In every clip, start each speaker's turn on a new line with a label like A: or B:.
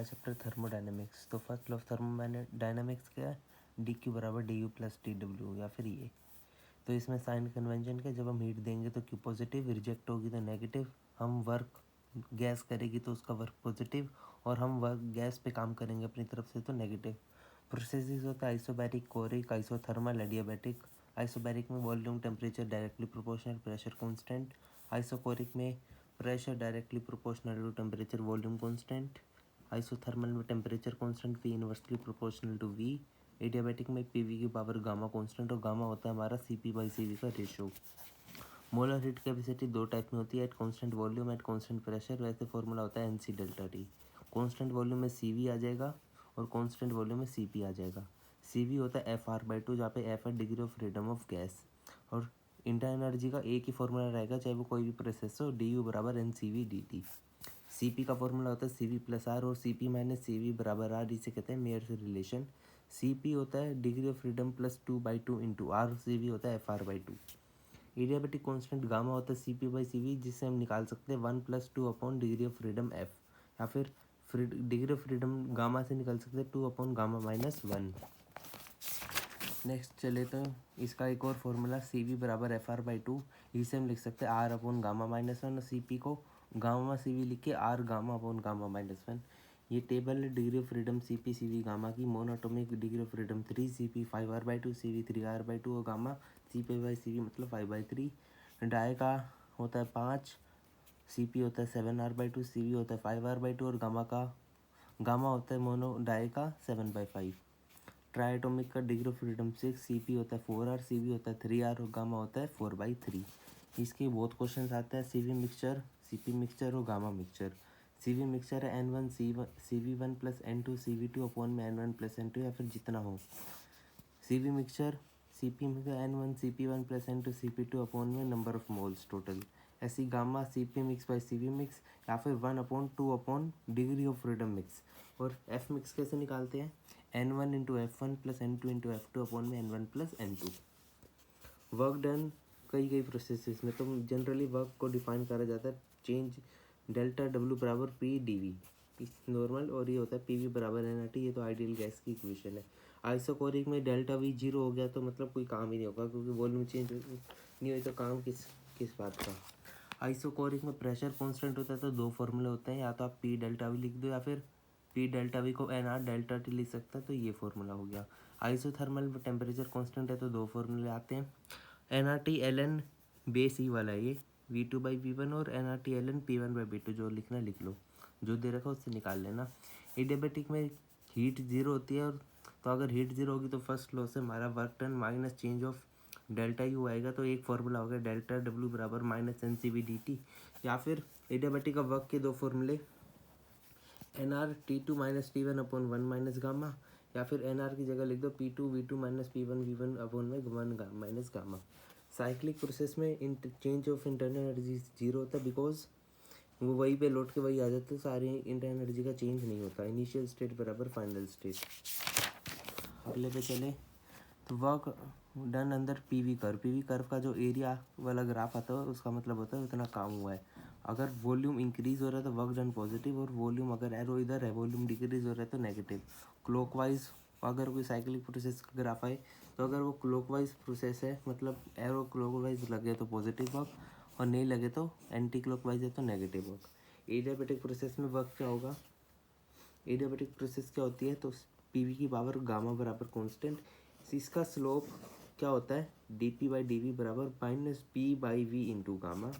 A: पहला chapter thermodynamics. तो first law of thermodynamics क्या है, डी क्यू बराबर D you plus T W या फिर ये। तो इसमें साइन कन्वेंशन क्या, जब हम हीट देंगे तो क्यू पॉजिटिव, रिजेक्ट होगी तो नेगेटिव, हम वर्क गैस करेगी तो उसका वर्क पॉजिटिव, और हम वर्क गैस पे काम करेंगे अपनी तरफ से तो नेगेटिव। प्रोसेसेस होता है isobaric, choric, isothermal, adiabatic. Isobaric में volume temperature directly proportional, pressure constant. Isochoric में pressure directly proportional to temperature, volume constant. Isothermal में temperature constant P inversely proportional to V. Adiabatic में पी वी की power gamma constant, और gamma होता है हमारा C P by C V का ratio. Molar heat capacity दो type में होती है, at constant volume, at constant pressure. वैसे फॉर्मूला होता है N C delta T. Constant volume में सी वी आ जाएगा और कांस्टेंट वॉल्यूम में सी पी आ जाएगा। सी वी होता है एफ आर बाई टू, जहाँ पे एफ है degree of freedom of gas, और इंटर एनर्जी का एक ही फॉर्मूला रहेगा चाहे वो कोई भी प्रोसेस हो, डी यू बराबर N C V D T. C P का फॉर्मूला होता है सी वी प्लस आर, और C P minus C V बराबर आर, इसे कहते हैं मेयर से रिलेशन। सी पी होता है degree of freedom plus two by two into R, C V होता है F R by two. Adiabatic constant gamma होता है C P by C V, जिससे हम निकाल सकते हैं one plus two upon degree of freedom F, या फिर डिग्री ऑफ फ्रीडम गामा से निकल सकते हैं two upon gamma minus one. Next चले तो इसका एक और फॉर्मूला सी वी बराबर एफ आर बाई टू, इसे हम लिख सकते हैं R upon gamma minus one, और सी पी को गामा सी वी लिख के R gamma upon gamma minus one. ये टेबल है degree of freedom C P C V gamma की। Monatomic degree of freedom 3, C P 5 R by two, C V 3 R by two, और gamma C P by C V मतलब 5/3। Die का होता है 5, सी P होता है 7 R by two, C V होता है 5 आर बाई टू, और गामा होता है मोनो डाई का 7/5। ट्राइटोमिक का degree of freedom 6, C P होता है 4 आर, सी वी होता है 3 आर, और गामा होता है 4/3। इसके बहुत क्वेश्चन आते हैं, C V mixture, C P mixture और gamma mixture. C V mixture है N1 CV1 plus N2 CV2 upon में N1 प्लस N2, या फिर जितना हो। C V mixture C P में N1 CP1 plus N2 CP2 upon में number of moles total. ऐसी gamma C P mix by C V mix, या फिर 1/2 upon degree of freedom mix. और एफ मिक्स कैसे निकालते हैं, N1 into F1 plus N2 into F2 upon में N1 plus N2। Work done कई processes में तो जनरली वर्क को डिफाइन करा जाता है चेंज डेल्टा डब्ल्यू बराबर पी डी वी नॉर्मल, और ये होता है पी वी बराबर एन आर टी, ये तो आइडियल गैस की इक्वेशन है। आइसोकोरिक में डेल्टा वी 0 हो गया तो मतलब कोई काम ही नहीं होगा, क्योंकि वॉल्यूम चेंज नहीं हुई तो काम किस किस बात का। आइसोकोरिक में प्रेशर कांस्टेंट होता है तो दो फॉर्मूले होते हैं, या तो आप पी डेल्टा वी लिख दो, या फिर पी डेल्टा वी को एन आर डेल्टा टी लिख सकते हैं, तो ये फॉर्मूला हो गया। आइसोथर्मल में टेम्परेचर कांस्टेंट है तो दो फॉर्मूले आते हैं, N R T L N base E वाला है ये V2/V1, और N R T L N P1/V2, जो लिखना लिख लो, जो दे रखा उससे निकाल लेना। एडियाबैटिक में हीट 0 होती है, और तो अगर हीट 0 होगी तो फर्स्ट लॉ से हमारा work done minus change of delta U आएगा, तो एक फॉर्मूला होगा डेल्टा डब्ल्यू बराबर minus N C V D T. या फिर एडियाबैटिक का वर्क के दो फॉर्मूले, N R T2 minus T1 upon 1 minus gamma, या फिर एन आर की जगह लिख दो P2 V2 minus P1 V1 upon में 1 माइनस गामा। साइक्लिक प्रोसेस में चेंज ऑफ इंटरनल एनर्जी 0 होता है, बिकॉज वो वहीं पे लौट के वही आ जाते हैं, सारी इंटरनल एनर्जी का चेंज नहीं होता। इनिशियल स्टेट बराबर फाइनल स्टेट। अगले पे चले तो वर्क डन अंदर पीवी कर्व का जो एरिया वाला ग्राफ आता है उसका मतलब होता है उतना काम हुआ है। अगर वॉल्यूम इंक्रीज हो रहा है तो वर्क डन पॉजिटिव, और वॉल्यूम अगर एरो इधर है वॉल्यूम डिक्रीज हो रहा है तो नेगेटिव। क्लॉकवाइज अगर कोई साइक्लिक प्रोसेस का ग्राफ आए तो अगर वो क्लॉकवाइज प्रोसेस है मतलब एरो क्लॉकवाइज लगे तो पॉजिटिव वर्क, और नहीं लगे तो एंटी क्लॉकवाइज है तो नेगेटिव वर्क। एडियाबैटिक प्रोसेस में वर्क क्या होगा, एडियाबैटिक प्रोसेस क्या होती है तो पीवी की पावर गामा बराबर कांस्टेंट। इसका स्लोप क्या होता है dp/dv बराबर माइनस p/v इंटू गामा।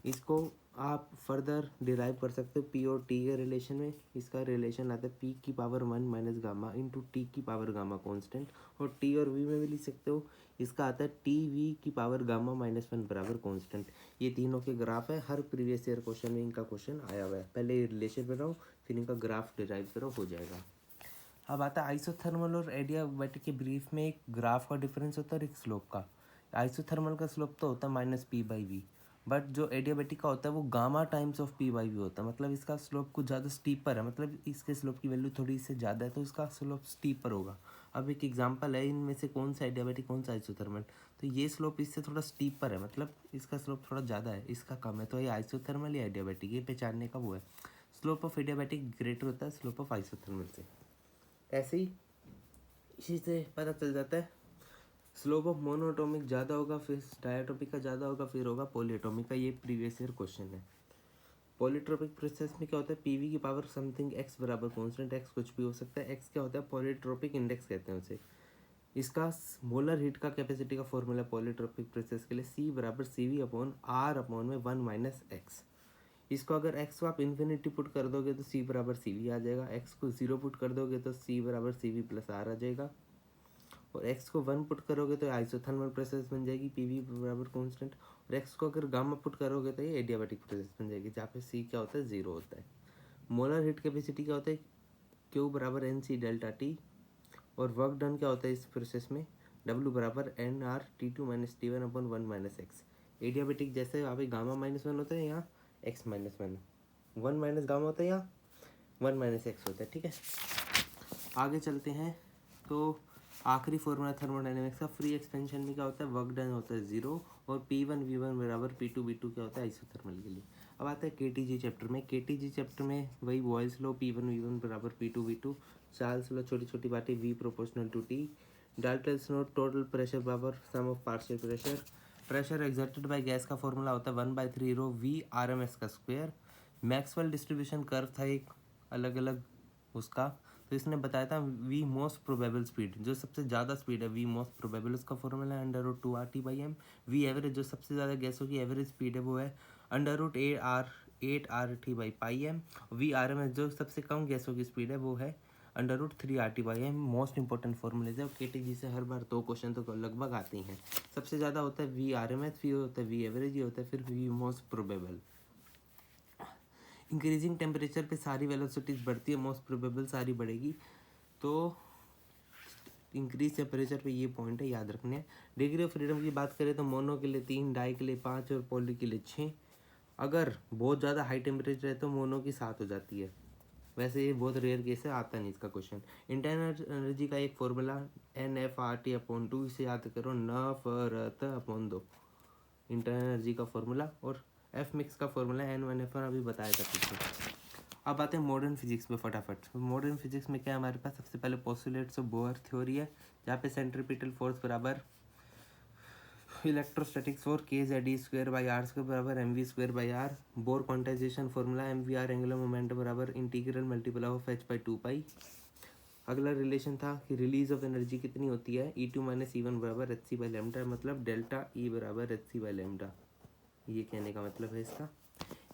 A: इसको आप फर्दर डिराइव कर सकते हो पी और टी के रिलेशन में। इसका रिलेशन आता है पी की power 1 minus gamma into T की पावर गामा कांस्टेंट, और टी और वी में भी लिख सकते हो। इसका आता है टी वी की पावर गामा -1 बराबर कांस्टेंट। ये तीनों के ग्राफ है, हर प्रीवियस ईयर क्वेश्चन में इनका क्वेश्चन आया हुआ है। पहले ये रिलेशन बनाओ फिर इनका ग्राफ डिराइव करो, हो जाएगा। अब आता है आइसोथर्मल और एडियाबैटिक के ब्रीफ में एक ग्राफ का डिफरेंस होता है और एक स्लोप का। आइसोथर्मल का स्लोप तो होता है -p/v, बट जो एडियाबैटिक का होता है वो गामा टाइम्स ऑफ p/v होता है। मतलब इसका स्लोप कुछ ज़्यादा स्टीपर है, मतलब इसके स्लोप की वैल्यू थोड़ी इससे ज़्यादा है तो इसका स्लोप स्टीपर होगा। अब एक एग्जांपल है इनमें से कौन सा एडियाबैटिक कौन सा आइसोथर्मल, तो ये स्लोप इससे थोड़ा स्टीपर है, मतलब इसका स्लोप थोड़ा ज़्यादा है, इसका कम है, तो ये आइसोथर्मल या एडियाबैटिक ये पहचानने का वो है। स्लोप ऑफ एडियाबैटिक ग्रेटर होता है स्लोप ऑफ आइसोथर्मल से। ऐसे ही इसी से पता चल जाता है स्लोप ऑफ मोनोएटॉमिक ज़्यादा होगा, फिर डायटॉमिक का ज़्यादा होगा, फिर होगा पॉलीएटॉमिक का। ये प्रीवियस ईयर क्वेश्चन है। पॉलीट्रोपिक प्रोसेस में क्या होता है, पीवी की पावर समथिंग एक्स बराबर कॉन्स्टेंट, एक्स कुछ भी हो सकता है, एक्स क्या होता है पॉलीट्रोपिक इंडेक्स कहते हैं उसे। इसका मोलर हीट का कैपेसिटी का फॉर्मूला पॉलीट्रोपिक प्रोसेस के लिए सी बराबर सी वी अपॉन आर अपॉन में 1 माइनस एक्स। इसको अगर एक्स को आप इन्फिनिटी पुट कर दोगे तो सी बराबर सी वी आ जाएगा, एक्स को 0 पुट कर दोगे तो सी बराबर सी वी प्लस आर आ जाएगा, और एक्स को 1 पुट करोगे तो आइसोथर्मल प्रोसेस बन जाएगी पी वी बराबर कॉन्स्टेंट, और एक्स को अगर गामा पुट करोगे तो ये एडियाबैटिक प्रोसेस बन जाएगी जहाँ पे सी क्या होता है 0 होता है। मोलर हीट कैपेसिटी क्या होता है क्यू बराबर एन सी डेल्टा टी, और वर्क डन क्या होता है इस प्रोसेस में डब्ल्यू बराबर N R T two minus T one upon 1 minus X. Adiabatic जैसे यहाँ पे गामा -1 होता है, यहाँ एक्स -1, 1 माइनस गामा होता है, यहाँ 1 माइनस एक्स होता है। ठीक है, आगे चलते हैं। तो आखिरी फॉर्मूला थर्मोडायनेमिक्स का, फ्री एक्सपेंशन में क्या होता है वर्क डन होता है 0, और P1 V1 बराबर P2 V2 क्या होता है आइसोथर्मल के लिए। अब आता है KTG चैप्टर में। KTG चैप्टर में वही बॉयल्स लॉ P1 V1 बराबर P2 V2, चार्ल्स लॉ छोटी छोटी बातें V proportional to T, Dalton's law total pressure बराबर sum of partial pressure, pressure exerted by gas का फॉर्मूला होता है 1/3 रो V RMS का स्क्वायर। मैक्सवेल डिस्ट्रीब्यूशन कर्व था एक अलग अलग उसका, तो इसने बताया था वी मोस्ट प्रोबेबल स्पीड, जो सबसे ज़्यादा स्पीड है वी मोस्ट प्रोबेबल, उसका फॉर्मूला है √2 RT/m। वी एवरेज, जो सबसे ज़्यादा गैसों की एवरेज स्पीड है वो है √8 RT/m। वी RMS, जो सबसे कम गैसों की स्पीड है वो है √3 RT/m। मोस्ट इंपॉर्टेंट फॉर्मूलेज है, और केटीजी से हर बार 2 क्वेश्चन तो लगभग आते ही हैं। सबसे ज़्यादा होता है वी RMS, फिर होता है वी एवरेज, ये होता है फिर V most probable. Increasing temperature पे सारी वेलोसिटीज बढ़ती है, मोस्ट प्रोबेबल सारी बढ़ेगी। तो इंक्रीज टेम्परेचर पे ये पॉइंट है, याद रखने हैं। डिग्री ऑफ फ्रीडम की बात करें तो मोनो के लिए 3, डाई के लिए 5 और पॉली के लिए 6। अगर बहुत ज़्यादा हाई टेम्परेचर है तो मोनो की 7 हो जाती है। वैसे ये बहुत रेयर केस है, आता नहीं इसका क्वेश्चन। इंटरनल एनर्जी का एक फॉर्मूला NF/RT/2, इसे याद करो N/2 इंटरनल एनर्जी का फॉर्मूला, और एफ मिक्स का फॉर्मूला N1F1 अभी बताया था पीछे। अब आते हैं मॉडर्न फिजिक्स में फटाफट। मॉडर्न फिजिक्स में क्या है हमारे पास, सबसे पहले पोस्टुलेट्स ऑफ बोर थ्योरी है, जहाँ पे सेंट्रीपिटल फोर्स बराबर इलेक्ट्रोस्टैटिक फोर्स Kz² बराबर mv²/r। Bore quantization formula mvr angular momentum बराबर इंटीग्रल मल्टीपल ऑफ h/2π। अगला रिलेशन था कि रिलीज ऑफ एनर्जी कितनी होती है, E2 - E1 बराबर hc/λ, मतलब डेल्टा E बराबर hc/λ। ये कहने का मतलब है इसका।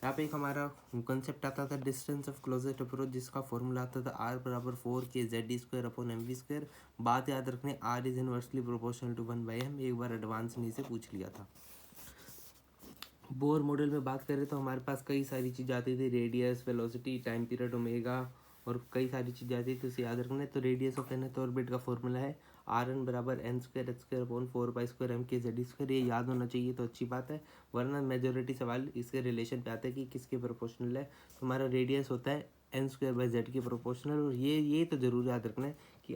A: यहाँ पे एक हमारा कंसेप्ट आता था डिस्टेंस ऑफ क्लोजेस्ट अप्रोच, जिसका फॉर्मूला आता था R बराबर 4kz² mv²। बात याद रखने, R is inversely proportional to 1/m, एक बार एडवांस में इसे पूछ लिया था। बोर मॉडल में बात करें तो हमारे पास कई सारी चीज़ें आती थी, radius, velocity, time period, omega, और कई सारी चीज़ें आती थी, उसे याद रखना है। तो रेडियस ऑफ nth ऑर्बिट का फॉर्मूला है Rn बराबर n²h²/4π²m/kz²। ये याद होना चाहिए तो अच्छी बात है, वरना मेजोरिटी सवाल इसके रिलेशन पे आते हैं कि किसके प्रोपोर्शनल है। तो हमारा रेडियस होता है n²/z के प्रोपोर्शनल, और ये तो जरूर याद रखना है कि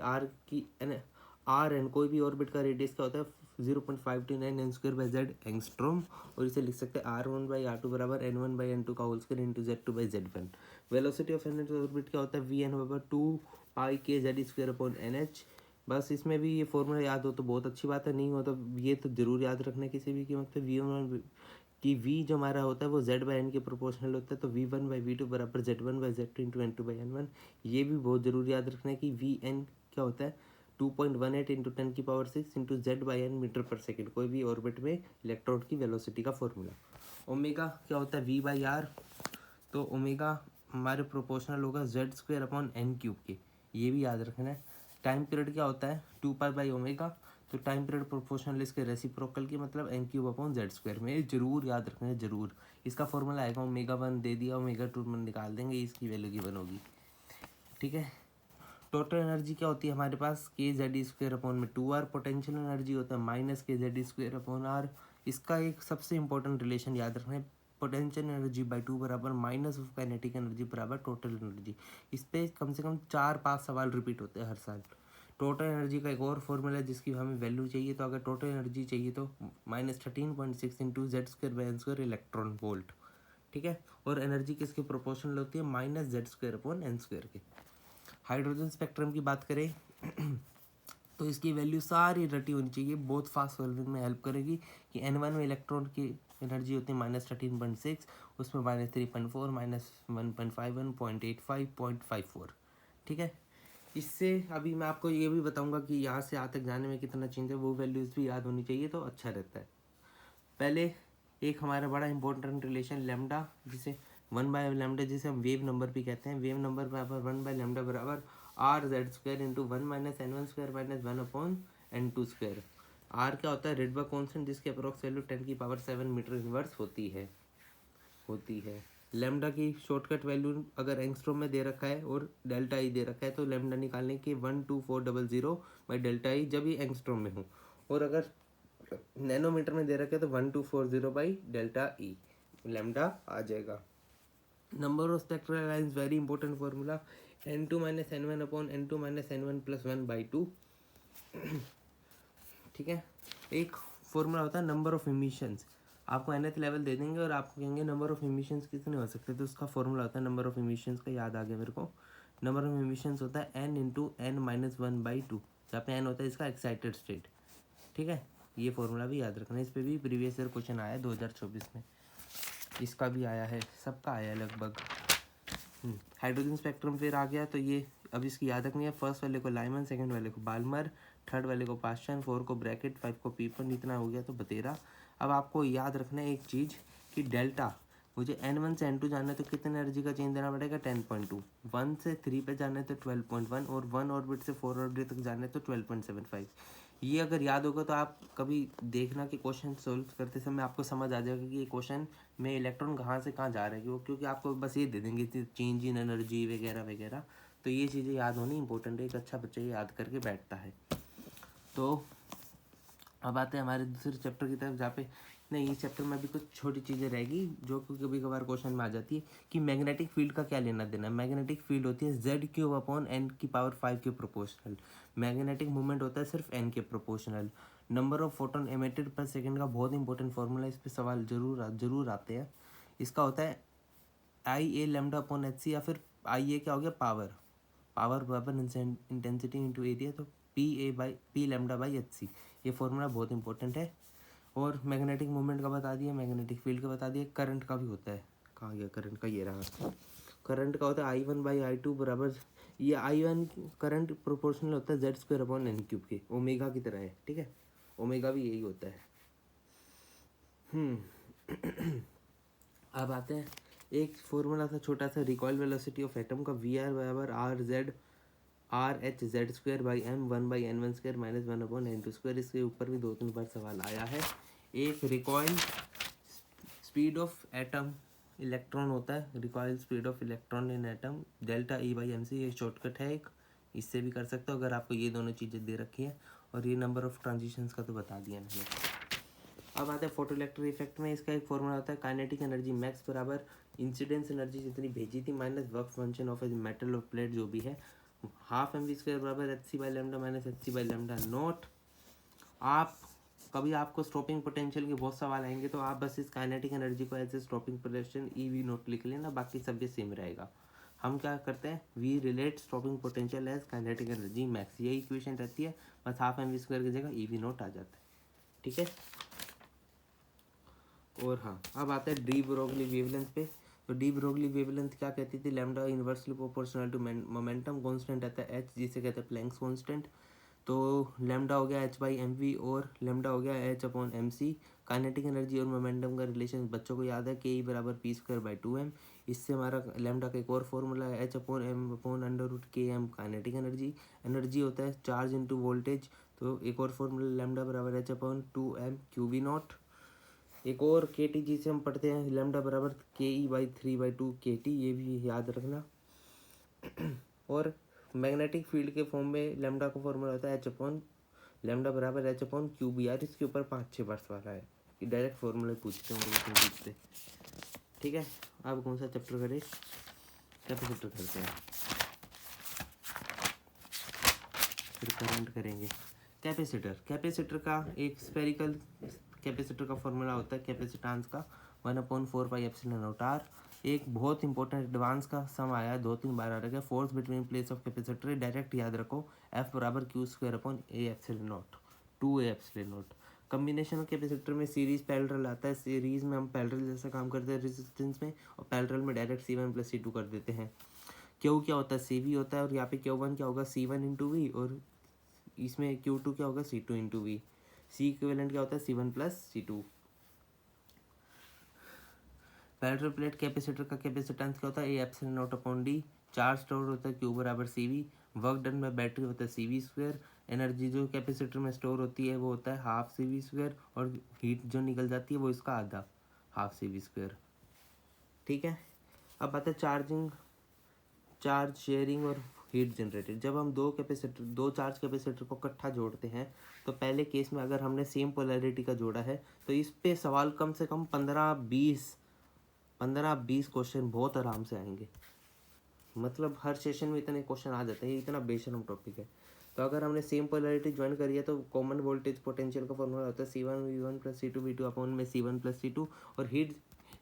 A: Rn कोई भी ऑर्बिट का रेडियस क्या होता है 0.529 n²/z एंगस्ट्रॉम, और इसे लिख सकते हैं R1/R2 बराबर n1/n2 का whole square into Z2/Z1। Velocity of nth orbit क्या होता है Vn बराबर 2πkz²/nh। बस इसमें भी ये फॉर्मूला याद हो तो बहुत अच्छी बात है, नहीं हो तो ये तो जरूर याद रखना है किसी भी कीमत पे। V1 कि V जो हमारा होता है वो Z/n के प्रोपोर्शनल होता है, तो V1/V2 बराबर Z1/Z2 इंटू N2/N1। ये भी बहुत जरूर याद रखना है कि Vn क्या होता है 2.18 इंटू 10⁶ इंटू Z/n मीटर पर सेकेंड, कोई भी ऑर्बिट में इलेक्ट्रॉन की वेलोसिटी का फॉर्मूला। ओमेगा क्या होता है V/r, तो ओमेगा हमारे प्रोपोर्शनल होगा Z²/n³ के, ये भी याद रखना है। टाइम पीरियड क्या होता है 2π/ω, तो टाइम पीरियड प्रोपोर्शनल इसके रेसिप्रोकल की, मतलब n³/z²। में जरूर याद रखना है, जरूर। इसका फॉर्मूला आएगा ω1 दे दिया, ω2 निकाल देंगे, इसकी वैल्यू की बनोगी। ठीक है, टोटल एनर्जी क्या होती है हमारे पास kz²/2r। पोटेंशियल एनर्जी होता है -kz²/r। इसका एक सबसे इंपॉर्टेंट रिलेशन याद रखना है, पोटेंशियल एनर्जी बाई 2 बराबर माइनस ऑफ काइनेटिक एनर्जी बराबर टोटल एनर्जी। इस पर कम से कम 4-5 सवाल रिपीट होते हैं हर साल। टोटल एनर्जी का एक और फॉर्मूला है जिसकी हमें वैल्यू चाहिए, तो अगर टोटल एनर्जी चाहिए तो -13.6 इंटू Z²/n² इलेक्ट्रॉन वोल्ट। ठीक है। और एनर्जी किसके प्रोपोर्शनल होती है, -z² के। हाइड्रोजन स्पेक्ट्रम की बात करें तो इसकी वैल्यू सारी रटी होनी चाहिए, बहुत फास्ट सॉल्विंग में हेल्प करेगी कि N1 में इलेक्ट्रॉन की एनर्जी होती है -13.6, उसमें -3.4, -1.51, 0.85, 0.54, ठीक है। इससे अभी मैं आपको ये भी बताऊंगा कि यहाँ से यहाँ तक जाने में कितना चेंज है, वो वैल्यूज़ भी याद होनी चाहिए तो अच्छा रहता है। पहले एक हमारा बड़ा इंपॉर्टेंट रिलेशन लेमडा, जिसे 1/λ जिसे हम वेव नंबर भी कहते हैं, वेव नंबर बराबर 1/λ बराबर R(z²) इंटू 1-n1/(n²) आर क्या होता है, रिडबर्ग कांस्टेंट, जिसकी अप्रोक्स वैल्यू 10⁻7 मीटर इनवर्स होती है। लेमडा की शॉर्टकट वैल्यू अगर एंगस्ट्रॉम में दे रखा है और डेल्टा ई दे रखा है तो लेमडा निकालने के 12400/डेल्टा ई जब ये एंगस्ट्रॉम में हो, और अगर नैनोमीटर में दे रखा है तो 1240/डेल्टा ई लेमडा आ जाएगा। Number of spectral lines very important formula, n2-n1/n2-n1+1/2, ठीक है। एक फॉर्मूला होता है नंबर ऑफ इमिशंस, आपको nth लेवल दे देंगे और आपको कहेंगे नंबर ऑफ इमिशंस कितने हो सकते हैं, तो उसका फॉर्मूला होता है नंबर ऑफ इमिशंस का, याद आ गया मेरे को। नंबर ऑफ इमिशंस होता है n×n-1/2, जहाँ पे n होता है इसका एक्साइटेड स्टेट, ठीक है। ये फॉर्मूला भी याद रखना है, इस पर भी प्रीवियस ईयर क्वेश्चन आया है 2024 में, इसका भी आया है, सबका आया है लगभग। हाइड्रोजन स्पेक्ट्रम फिर आ गया, तो ये अब इसकी याद रखनी है, फर्स्ट वाले को लाइमन, सेकंड वाले को बाल्मर, थर्ड वाले को पास्चन, 4 को ब्रैकेट, 5 को पीपन, इतना हो गया तो बतेरा। अब आपको याद रखना है एक चीज़ कि डेल्टा, मुझे n1 से n2 जानना है तो कितने एनर्जी का चेंज देना पड़ेगा, 10.2, 1 से 3 पे जाना है तो 12.1, और 1 ऑर्बिट से 4 ऑर्बिट तक जाना है तो 12.75। ये अगर याद होगा तो आप कभी देखना कि क्वेश्चन सोल्व करते समय आपको समझ आ जाएगा कि ये क्वेश्चन में इलेक्ट्रॉन कहाँ से कहाँ जा रहे हैं, क्योंकि आपको बस ये दे देंगे चेंज इन एनर्जी वगैरह वगैरह, तो ये चीज़ें याद होनी इंपॉर्टेंट है, एक अच्छा बच्चा ये याद करके बैठता है। तो अब आते हैं हमारे दूसरे चैप्टर की तरफ, जहाँ पे नहीं, इस चैप्टर में भी कुछ छोटी चीज़ें रहेगी जो कभी कभार क्वेश्चन में आ जाती है कि मैग्नेटिक फील्ड का क्या लेना देना है। मैग्नेटिक फील्ड होती है Z³/n⁴ के प्रोपोर्शनल, मैग्नेटिक मूवमेंट होता है सिर्फ n के proportional. Number of photon emitted पर सेकेंड का बहुत इंपॉर्टेंट फॉर्मूला, इस पर सवाल जरूर आते हैं। इसका होता है IA λ/hc, या फिर IA क्या हो गया, पावर बराबर इंटेंसिटी इंटू एरिया, तो P λ/hc, ये फॉर्मूला बहुत इंपॉर्टेंट है। और मैग्नेटिक मूवमेंट का बता दिया, मैग्नेटिक फील्ड का बता दिया, करंट का भी होता है, कहाँ गया करंट का, ये रहा। करंट का होता है I1/I2 बराबर, ये I1 करंट प्रोपोर्शनल होता है Z²/n³ के, ओमेगा की तरह है, ठीक है, ओमेगा भी यही होता है। अब आते हैं एक फॉर्मूला था छोटा सा, रिकॉइल वेलोसिटी ऑफ एटम का, VR बराबर RH/z² m1/n1² -1/n2²। इसके ऊपर भी 2-3 बार सवाल आया है। एक recoil speed of atom electron होता है, recoil speed of electron in atom ΔE/mc, ये शॉर्टकट है एक, इससे भी कर सकते हो अगर आपको ये दोनों चीज़ें दे रखी है। और ये नंबर ऑफ ट्रांजिशंस का तो बता दिया मैंने। अब आते हैं फोटो इलेक्ट्रिक इफेक्ट में, इसका एक फॉर्मूला होता है काइनेटिक एनर्जी मैक्स बराबर इंसिडेंस एनर्जी जितनी भेजी थी minus work function of a metal और प्लेट जो भी है, ½ बराबर hc/λ hc/λ0। आप कभी आपको स्टॉपिंग पोटेंशियल के बहुत सवाल आएंगे तो आप बस इस काइनेटिक एनर्जी को as a stopping potential EV0 लिख लेना, बाकी सब ये सेम रहेगा। हम क्या करते हैं, we relate stopping potential as kinetic energy max, ये इक्वेशन रहती है, बस ½ की जगह EV0 आ जाता है, ठीक है। और हाँ, अब आता है डी ब्रोगली वेवलेंथ पे। तो डी ब्रोगली वेवलेंथ क्या कहती थी, lambda inversely proportional to momentum, constant आता है h, जिसे कहते हैं प्लैंक्स कांस्टेंट। तो लैम्डा हो गया h/mv और लैम्डा हो गया h/mc। काइनेटिक एनर्जी और मोमेंटम का रिलेशन बच्चों को याद है, ke बराबर p²/2m। इससे हमारा लैम्डा का एक और फॉर्मूला है h/m/√km, काइनेटिक एनर्जी होता है चार्ज इंटू वोल्टेज। तो एक और फॉर्मूला लैम्डा बराबर h/2m qv0। एक और KT जिसे हम पढ़ते हैं, लैम्डा बराबर KE/3/2 KT, ये भी याद रखना। और मैग्नेटिक फील्ड के फॉर्म में लैम्डा का फॉर्मूला होता है लैम्डा बराबर h/QBr। इसके ऊपर 5-6 बार सवाल है कि डायरेक्ट फॉर्मूले पूछते हैं, ठीक है। अब कौन सा चैप्टर करें, कैपेसिटर करते हैं, फिर करंट करेंगे। कैपेसिटर का एक स्फेरिकल कैपेसिटर का फॉर्मूला होता है कैपेसिटेंस का, 1/4πε0r। एक बहुत इंपॉर्टेंट एडवांस का सम आया है, 2-3 बार आ रहा है, force between plates of capacitor. Direct याद रखो F बराबर Q² / 2A∈0। कम्बिनेशन कैपेसिटर में सीरीज पैरेलल आता है, सीरीज में हम पैरेलल जैसा काम करते हैं रेजिस्टेंस में, और पैरेलल में डायरेक्ट C1 + C2 कर देते हैं। Q क्या होता है, CV होता है, और यहाँ पे Q1 क्या होगा, C1 × V, और इसमें Q2 क्या होगा, C2 × V। C इक्विवेलेंट क्या होता है, C1 + C2। Parallel plate capacitor का कैपेसिटेंस क्या होता है, A∈0/d। चार्ज स्टोर होता है Q बराबर CV। Work done by battery होता है CV²। एनर्जी जो कैपेसिटर में स्टोर होती है वो होता है ½ CV², और हीट जो निकल जाती है वो इसका आधा, ½ CV²। ठीक है। अब आता है चार्जिंग, चार्ज शेयरिंग और हीट जनरेटेड। जब हम दो चार्ज कैपेसिटर को इकट्ठा जोड़ते हैं, तो पहले केस में अगर हमने सेम पोलैरिटी का जोड़ा है तो इस पे सवाल कम से कम 15-20 क्वेश्चन बहुत आराम से आएंगे। मतलब हर सेशन में इतने क्वेश्चन आ जाते हैं, ये इतना बेशर्म टॉपिक है। तो अगर हमने सेम पोलैरिटी ज्वाइन करी है तो कॉमन वोल्टेज पोटेंशियल का फॉर्मूला होता है C1V1 + C2V2 C1 + C2, और हीट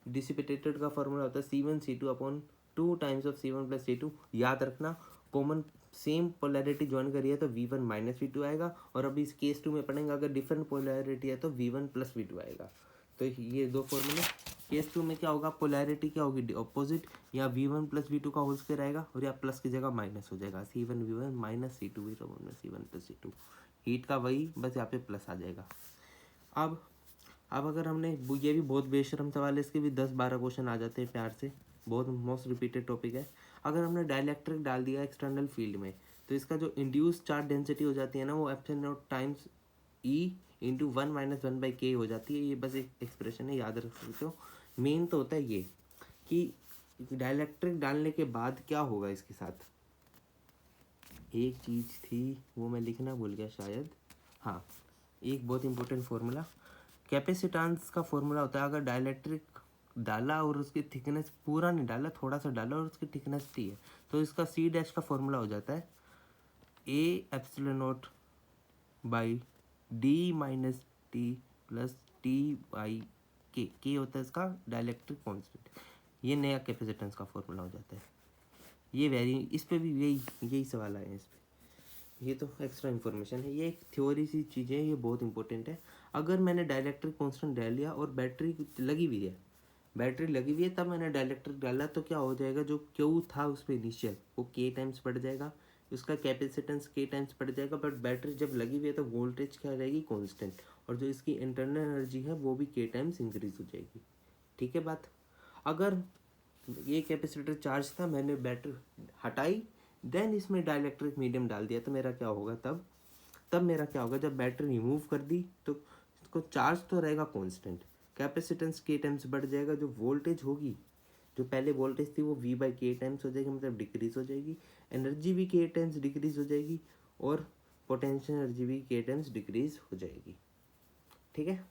A: डिसिपेटेड का फॉर्मूला होता है C1C2 2 times of C1 + C2। याद रखना, कॉमन सेम पोलैरिटी ज्वाइन करी है तो V1 - V2 आएगा, और अभी इस केस 2 में पढ़ेंगे अगर डिफरेंट पोलैरिटी है तो V1 + V2 आएगा। तो ये दो फॉर्मूले। केस 2 में क्या होगा, पोलैरिटी क्या होगी, ऑपोजिट, या V1 + V2 का होल स्क्वायर आएगा, और या प्लस की जगह माइनस हो जाएगा, C1V1 - C2V2 C1 + C2। Heat का वही, बस यहाँ पे प्लस आ जाएगा। अब अगर हमने, ये भी बहुत बेशरम सवाल है, इसके भी 10-12 क्वेश्चन आ जाते हैं प्यार से, बहुत मोस्ट रिपीटेड टॉपिक है। अगर हमने डाइलेक्ट्रिक डाल दिया एक्सटर्नल फील्ड में, तो इसका जो इंड्यूस चार्ज डेंसिटी हो जाती है ना, वो ε0 टाइम्स E × 1 - 1/k हो जाती है। ये बस एक एक्सप्रेशन है, याद रख सकते हो। मेन तो होता है ये कि डाइलेक्ट्रिक डालने के बाद क्या होगा इसके साथ। एक चीज़ थी वो मैं लिखना भूल गया शायद, हाँ, एक बहुत इंपॉर्टेंट फॉर्मूला कैपेसिटेंस का फॉर्मूला होता है। अगर डाइलेक्ट्रिक डाला और उसकी थिकनेस पूरा नहीं डाला, थोड़ा सा डाला और उसकी थिकनेस टी है, तो इसका C' का फॉर्मूला हो जाता है A∈0/d - t + t/k। के होता है इसका डाइलेक्ट्रिक कांस्टेंट। ये नया कैपेसिटेंस का फॉर्मूला हो जाता है। ये इस पे भी यही सवाल आए हैं इस पे। ये तो एक्स्ट्रा इन्फॉर्मेशन है, ये एक थ्योरी सी चीज़ है, ये बहुत इंपॉर्टेंट है। अगर मैंने डाइलेक्ट्रिक कांस्टेंट डाल लिया और बैटरी लगी हुई है, तब मैंने डाइलेक्ट्रिक डाला, तो क्या हो जाएगा, जो क्यू था उस पर इनिशियल, वो k टाइम्स बढ़ जाएगा, उसका कैपेसिटेंस k टाइम्स बढ़ जाएगा। बट बैटरी जब लगी हुई है तो वोल्टेज क्या रहेगी, कॉन्स्टेंट, और जो इसकी इंटरनल एनर्जी है वो भी k टाइम्स इंक्रीज हो जाएगी। ठीक है बात। अगर ये कैपेसिटर चार्ज था, मैंने बैटरी हटाई, देन इसमें डाइलेक्ट्रिक मीडियम डाल दिया, तो मेरा क्या होगा, तब मेरा क्या होगा, जब बैटरी रिमूव कर दी तो इसको चार्ज तो रहेगा कांस्टेंट, कैपेसिटेंस k टाइम्स बढ़ जाएगा, जो वोल्टेज होगी, जो पहले वोल्टेज थी वो V/k टाइम्स हो जाएगी, मतलब डिक्रीज हो जाएगी। एनर्जी भी k टाइम्स डिक्रीज हो जाएगी, और पोटेंशियल एनर्जी भी k टाइम्स डिक्रीज हो जाएगी। ठीक है।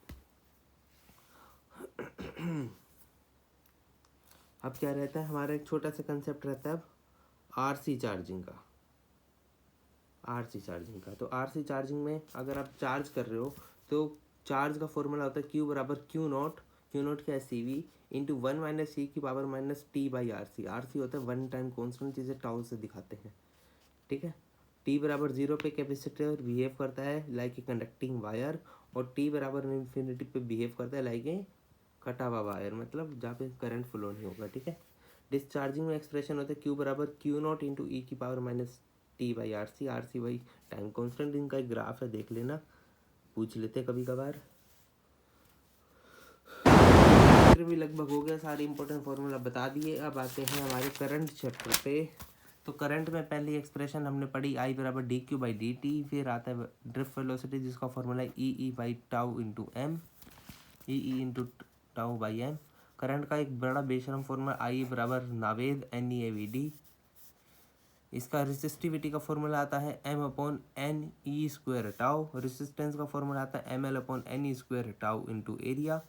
A: अब क्या रहता है हमारा, एक छोटा सा कंसेप्ट रहता है अब RC चार्जिंग का। तो RC चार्जिंग में अगर आप चार्ज कर रहे हो तो चार्ज का फॉर्मूला होता है Q बराबर Q0। Q0 क्या है, CV × 1 - e⁻ t/RC। RC होता है 1 टाइम कॉन्स्टेंट, जिसे टाउ से दिखाते हैं। ठीक है। t बराबर 0 पे कैपेसिटर बिहेव करता है लाइक ए कंडक्टिंग वायर, और t बराबर इन्फिनिटी पे बिहेव करता है लाइक ए कटा हुआ वायर, मतलब जहाँ पे करंट फ्लो नहीं होगा। ठीक है। डिस्चार्जिंग में एक्सप्रेशन होता है Q बराबर Q0 × e⁻ t/RC। RC वही टाइम कॉन्स्टेंट, इनका एक ग्राफ है, देख लेना, पूछ लेते कभी कभार। भी लगभग हो गया, सारे इंपॉर्टेंट फॉर्मूला बता दिए। अब आते हैं हमारे करंट चैप्टर पे। तो करंट में पहली एक्सप्रेशन हमने पढ़ी I बराबर dq/dt, फिर आता है ड्रिफ्ट वेलोसिटी जिसका फॉर्मूला है E/τ × τ/m। करंट का एक बड़ा बेशरम फॉर्मूला I बराबर नावेद NeAVD। इसका रेसिस्टिविटी का फॉर्मूला आता है M/NE² टाउ। रेसिस्टेंस का फॉर्मूला आता है ML/NE² टाउ × एरिया।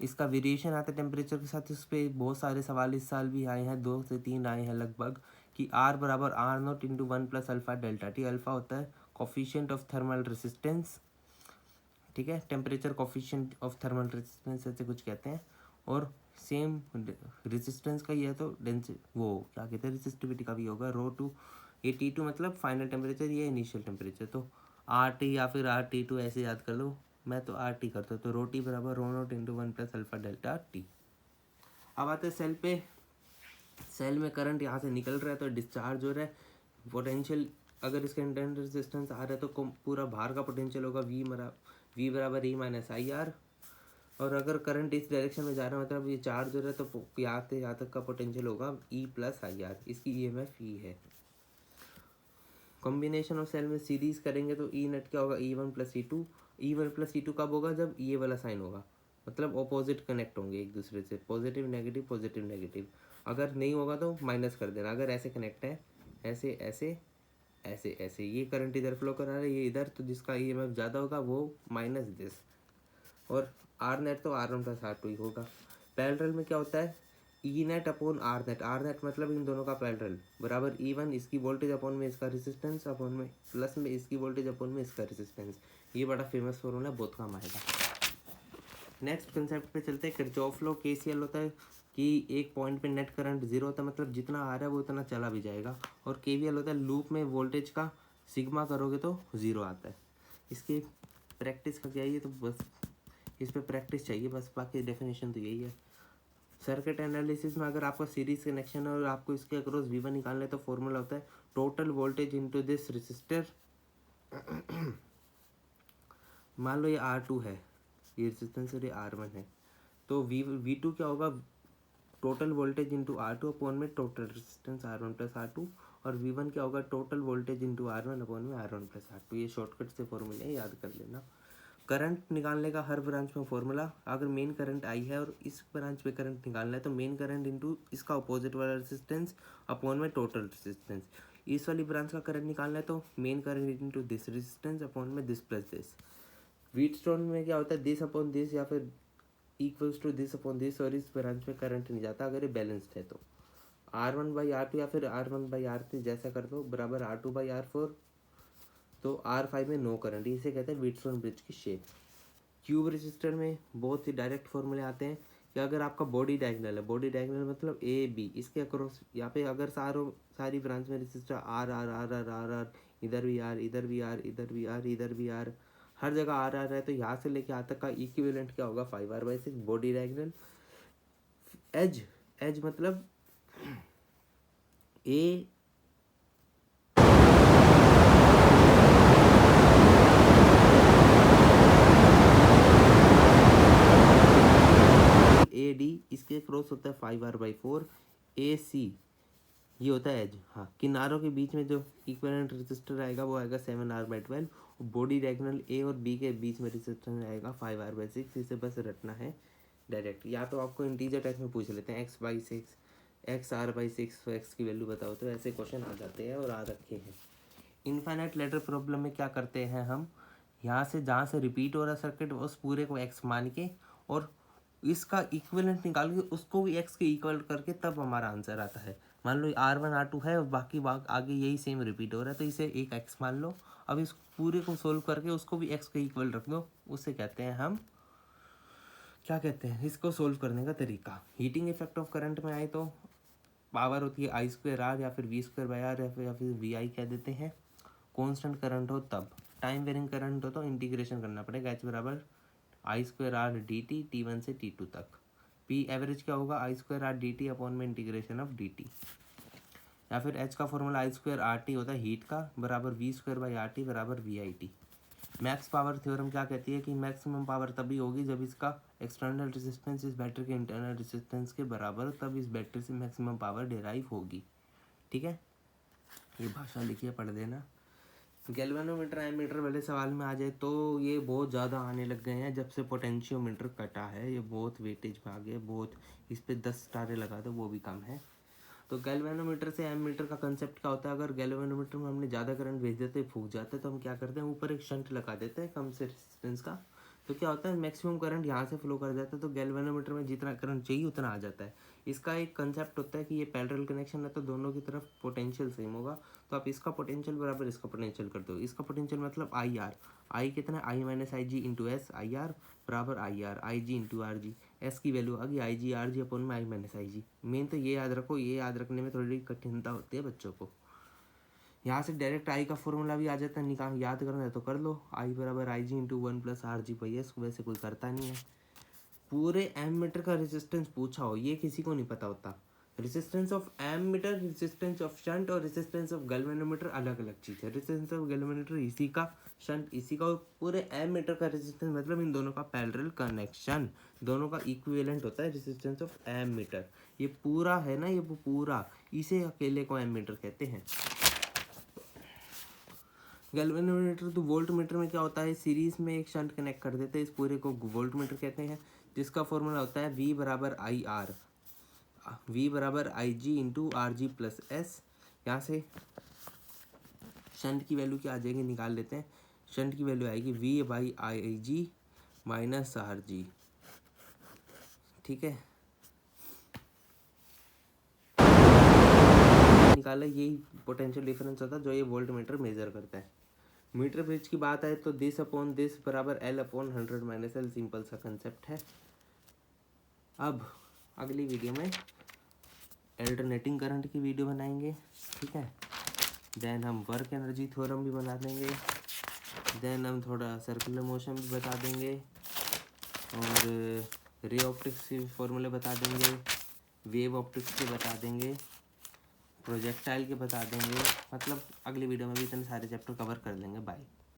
A: इसका वेरिएशन आता है टेम्परेचर के साथ। इस पर बहुत सारे सवाल इस साल भी आए हैं, 2 से 3 आए हैं लगभग, कि R बराबर R0 × 1 + α ΔT। अल्फा होता है कोफिशिएंट ऑफ थर्मल रेसिस्टेंस। ठीक है, temperature coefficient of thermal resistance ऐसे कुछ कहते हैं। और सेम रेजिस्टेंस का ही है तो वो क्या कहते हैं रेजिस्टिविटी का भी होगा रो टू, ये T2 मतलब फाइनल टेम्परेचर, ये इनिशियल टेम्परेचर। तो RT या फिर RT2 ऐसे याद कर लो, मैं तो RT करता हूँ। तो रो टी बराबर rho naught into 1 plus alpha delta T. अब आते हैं सेल पे। सेल में करंट यहाँ से निकल रहा है तो डिस्चार्ज हो रहा है, पोटेंशियल अगर इसका इंटरनल रेजिस्टेंस आ रहा है तो पूरा बाहर का पोटेंशियल होगा V बराबर E माइनस आई आर। और अगर करंट इस डायरेक्शन में जा रहा है मतलब ये चार्ज हो रहा है तो यहाँ से यहाँ तक का पोटेंशियल होगा E प्लस आई आर, इसकी EMF E है। कॉम्बिनेशन ऑफ सेल में सीरीज करेंगे तो ई नेट क्या होगा E1 plus E2। E1 plus E2 कब होगा, जब ये वाला साइन होगा, मतलब ऑपोजिट कनेक्ट होंगे एक दूसरे से, पॉजिटिव नेगेटिव। अगर नहीं होगा तो माइनस कर देना। अगर ऐसे कनेक्ट है, ऐसे ऐसे ऐसे ऐसे, ये करंट इधर फ्लो करा रहा है, ये इधर, तो जिसका EMF ज़्यादा होगा वो माइनस दिस। और आर नेट तो R1 प्लस R2 ही होगा। पैरेलल में क्या होता है E net upon are net मतलब इन दोनों का पैरेलल बराबर E1 इसकी वोल्टेज अपॉन में इसका रेजिस्टेंस अपॉन में प्लस में इसकी वोल्टेज अपॉन में इसका रेजिस्टेंस। ये बड़ा फेमस फॉर्मूला, बहुत काम आएगा। नेक्स्ट कंसेप्ट पे चलते हैं। किरचॉफ लॉ KCL होता है कि एक पॉइंट पे नेट करंट जीरो होता है, मतलब जितना आ रहा है वो उतना चला भी जाएगा। और KVL होता है लूप में वोल्टेज का सिग्मा करोगे तो जीरो आता है। इसकी प्रैक्टिस का क्या है, ये तो बस इस पर प्रैक्टिस चाहिए बस, बाकी डेफिनेशन तो यही है। सर्किट एनालिसिस में अगर आपका सीरीज कनेक्शन है और आपको इसके अक्रॉस V1 निकालना है तो फॉर्मूला होता है total voltage into this resistor. मान लो ये R2 है, ये रेजिस्टेंस और ये R1 है, तो V2 क्या होगा, total voltage into R2 upon में total resistance R1 plus R2। और V1 क्या होगा, total voltage into R1 upon में R1 प्लस R2। ये शॉर्टकट से फॉर्मूले याद कर लेना। करंट निकालने का हर ब्रांच में फॉर्मूला, अगर मेन करंट आई है और इस ब्रांच में करंट निकालना है तो मेन करंट इंटू इसका अपोजिट वाला रेजिस्टेंस अपॉन में टोटल रेजिस्टेंस। इस वाली ब्रांच का करंट निकालना है तो main current into this resistance upon में दिस प्लस दिस। व्हीटस्टोन में क्या होता है दिस अपॉन दिस या फिर equals to this upon this, और इस ब्रांच में करंट नहीं जाता अगर ये बैलेंस्ड है तो। R1/R2 या फिर R1/R3 जैसा कर दो बराबर R2/R4, तो R5 में नो करंट, इसे कहते हैं व्हीटस्टोन ब्रिज की शेप। क्यूब रजिस्टर में बहुत ही डायरेक्ट फॉर्मूले आते हैं कि अगर आपका बॉडी डायगोनल है, बॉडी डायगोनल मतलब AB, इसके अक्रॉस यहाँ पे अगर सारी ब्रांच में रजिस्टर R, इधर भी R, इधर भी R, इधर भी R, इधर भी R, हर जगह R है, तो यहाँ से लेके यहाँ तक का इक्विवेलेंट क्या होगा 5R/6 बॉडी डायगोनल। एज मतलब AD, इसके क्रॉस होता है 5R/4। AC ये होता है एज। हाँ, किनारों के बीच में जो इक्विवेलेंट रेजिस्टर आएगा वो आएगा 7R/12। बॉडी डायगोनल A और B के बीच में रेजिस्टेंस आएगा 5R/6। इसे बस रटना है डायरेक्ट, या तो आपको इंटीजर टाइप में पूछ लेते हैं X/6, XR/6, तो X की वैल्यू बताओ, तो ऐसे क्वेश्चन आ जाते हैं और आ रखे हैं। इनफाइनाइट लेटर प्रॉब्लम में क्या करते हैं हम, यहाँ से जहाँ से रिपीट हो रहा सर्किट उस पूरे को X मान के और इसका इक्विवेलेंट निकाल के उसको भी X के इक्वल करके तब हमारा आंसर आता है। मान लो R1 R2 है और बाकी आगे यही सेम रिपीट हो रहा है तो इसे एक X मान लो। अब इस पूरे को सोल्व करके उसको भी X के इक्वल रख दो, उसे कहते हैं हम क्या कहते हैं, इसको सोल्व करने का तरीका। हीटिंग इफेक्ट ऑफ करंट में आए तो पावर होती है I²R या फिर V²/R या फिर VI कह देते हैं। कांस्टेंट करंट हो तब, टाइम वेरिंग करंट हो तो इंटीग्रेशन करना पड़ेगा। H बराबर I²R dt T1 से T2 तक। P एवरेज क्या होगा I²R dt अपॉन में इंटीग्रेशन ऑफ dt। या फिर H का फॉर्मूला I²RT होता है हीट का बराबर V²/RT बराबर VIT। मैक्स पावर थ्योरम क्या कहती है कि मैक्सिमम पावर तभी होगी जब इसका एक्सटर्नल रेजिस्टेंस इस बैटरी के इंटरनल रेजिस्टेंस के बराबर, तब इस बैटरी से मैक्सिमम पावर डिराइव होगी। ठीक है, ये भाषा लिखिए पढ़ देना। गैल्वेनोमीटर एमीटर वाले सवाल में आ जाए तो ये बहुत ज़्यादा आने लग गए हैं जब से पोटेंशियोमीटर कटा है, ये बहुत वेटेज में आ गए, बहुत, इस पर 10 स्टारें लगा दो वो भी कम है। तो गैल्वेनोमीटर से एमीटर का कंसेप्ट क्या होता है, अगर गैल्वेनोमीटर में हमने ज़्यादा करंट भेज देते फूक जाता है तो हम क्या करते हैं ऊपर एक शंट लगा देते हैं कम से रेजिस्टेंस का, तो क्या होता है मैक्सिमम करंट यहाँ से फ्लो कर जाता है, तो गैल्वेनोमीटर में जितना करंट चाहिए उतना आ जाता है। इसका एक कंसेप्ट होता है कि ये पैरेलल कनेक्शन है तो दोनों की तरफ पोटेंशियल सेम होगा, तो आप इसका पोटेंशियल बराबर इसका पोटेंशियल कर दो। इसका पोटेंशियल मतलब आई आर, आई कितना है I minus I G into S, I R बराबर I G into R G. S की वैल्यू आ गई आई जी आर जी अपन में आई माइनस आई जी। मेन तो ये याद रखो, ये याद रखने में थोड़ी कठिनता होती है बच्चों को। यहाँ से डायरेक्ट आई का फॉर्मूला भी आ जाता है, निकाल याद करना है तो कर लो, आई बराबर I G into one plus R G by S. वैसे कोई करता नहीं है। पूरे एम मीटर का रेजिस्टेंस पूछा हो, ये किसी को नहीं पता होता। Resistance of ammeter, resistance of shunt और रेजिस्टेंस ऑफ गैल्वेनोमीटर अलग अलग चीज़ है। रेजिस्टेंस ऑफ गैल्वेनोमीटर इसी का, शंट इसी का, पूरे एम मीटर का रेजिस्टेंस मतलब इन दोनों का पैरेलल कनेक्शन, दोनों का इक्विवेलेंट होता है रेजिस्टेंस ऑफ एम मीटर। ये पूरा है ना, ये पूरा, इसे अकेले को एम मीटर कहते हैं। गैल्वेनोमीटर तो वोल्ट मीटर में क्या होता है, सीरीज में एक शंट कनेक्ट कर देते हैं, इस पूरे को वोल्ट मीटर कहते हैं, जिसका फॉर्मूला होता है V बराबर आई आर, V बराबर I G into R G plus S. यहाँ से शंट की वैल्यू क्या आ जाएगी निकाल लेते हैं। शंट की वैल्यू आएगी V by I G minus R G, ठीक है। निकाला, यही पोटेंशियल डिफरेंस होता है जो ये वोल्ट मीटर मेजर करता है। मीटर ब्रिज की बात आए तो दिस अपॉन दिस बराबर L upon 100 minus L, simple सा कंसेप्ट है। अब अगली वीडियो में अल्टरनेटिंग करंट की वीडियो बनाएंगे, ठीक है। देन हम वर्क एनर्जी थ्योरम भी बना देंगे, देन हम थोड़ा सर्कुलर मोशन भी बता देंगे, और रे ऑप्टिक्स के फॉर्मूले बता देंगे, वेव ऑप्टिक्स के बता देंगे, प्रोजेक्टाइल के बता देंगे। मतलब अगली वीडियो में भी इतने सारे चैप्टर कवर कर लेंगे। बाय।